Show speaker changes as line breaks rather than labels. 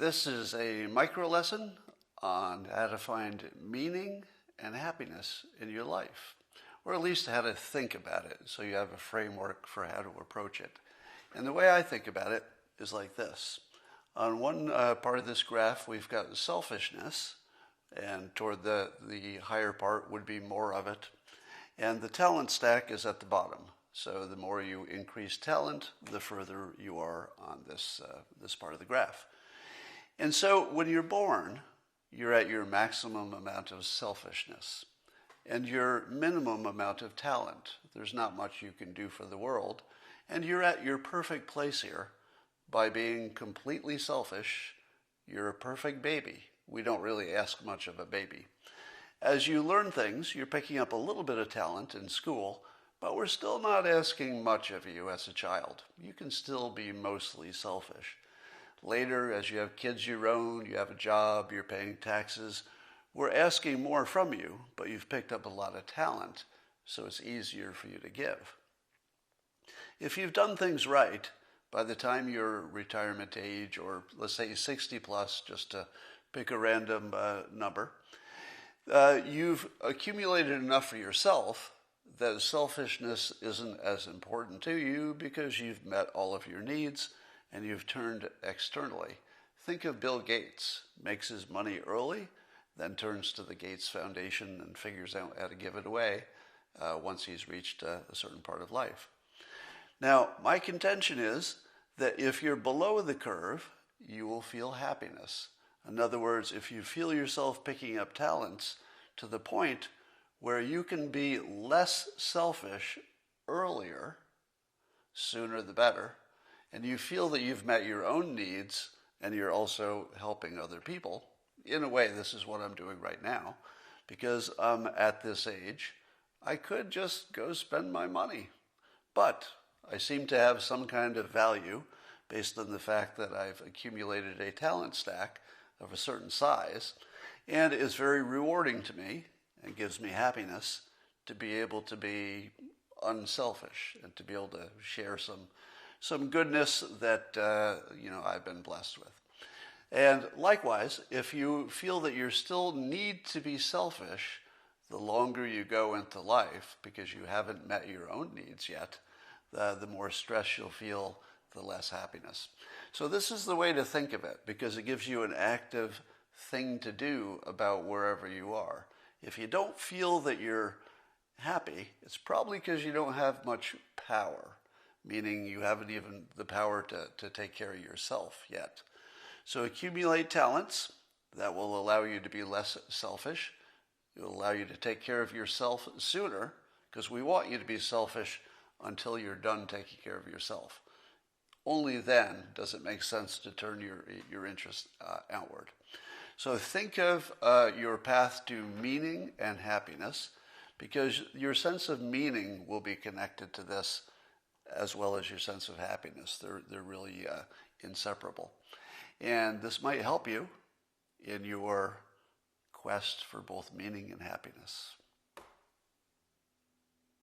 This is a micro lesson on how to find meaning and happiness in your life, or at least how to think about it so you have a framework for how to approach it. And the way I think about it is like this. On one part of this graph, we've got selfishness, and toward the higher part would be more of it. And the talent stack is at the bottom. So the more you increase talent, the further you are on this part of the graph. And so when you're born, you're at your maximum amount of selfishness and your minimum amount of talent. There's not much you can do for the world. And you're at your perfect place here by being completely selfish. You're a perfect baby. We don't really ask much of a baby. As you learn things, you're picking up a little bit of talent in school, but we're still not asking much of you as a child. You can still be mostly selfish. Later, as you have kids your own, you have a job, you're paying taxes, we're asking more from you, but you've picked up a lot of talent, so it's easier for you to give. If you've done things right, by the time you're retirement age, or let's say 60 plus, just to pick a random number, you've accumulated enough for yourself that selfishness isn't as important to you because you've met all of your needs and you've turned externally. Think of Bill Gates. Makes his money early, then turns to the Gates Foundation and figures out how to give it away once he's reached a certain part of life. Now, my contention is that if you're below the curve, you will feel happiness. In other words, if you feel yourself picking up talents to the point where you can be less selfish earlier, sooner the better, and you feel that you've met your own needs and you're also helping other people. In a way, this is what I'm doing right now, because I'm at this age. I could just go spend my money, but I seem to have some kind of value based on the fact that I've accumulated a talent stack of a certain size, and it's very rewarding to me and gives me happiness to be able to be unselfish and to be able to share some goodness that I've been blessed with. And likewise, if you feel that you still need to be selfish, the longer you go into life, because you haven't met your own needs yet, the more stress you'll feel, the less happiness. So this is the way to think of it, because it gives you an active thing to do about wherever you are. If you don't feel that you're happy, it's probably because you don't have much power, meaning you haven't even the power to take care of yourself yet. So accumulate talents that will allow you to be less selfish. It will allow you to take care of yourself sooner, because we want you to be selfish until you're done taking care of yourself. Only then does it make sense to turn your interest outward. So think of your path to meaning and happiness, because your sense of meaning will be connected to this as well as your sense of happiness. They're really inseparable. And this might help you in your quest for both meaning and happiness.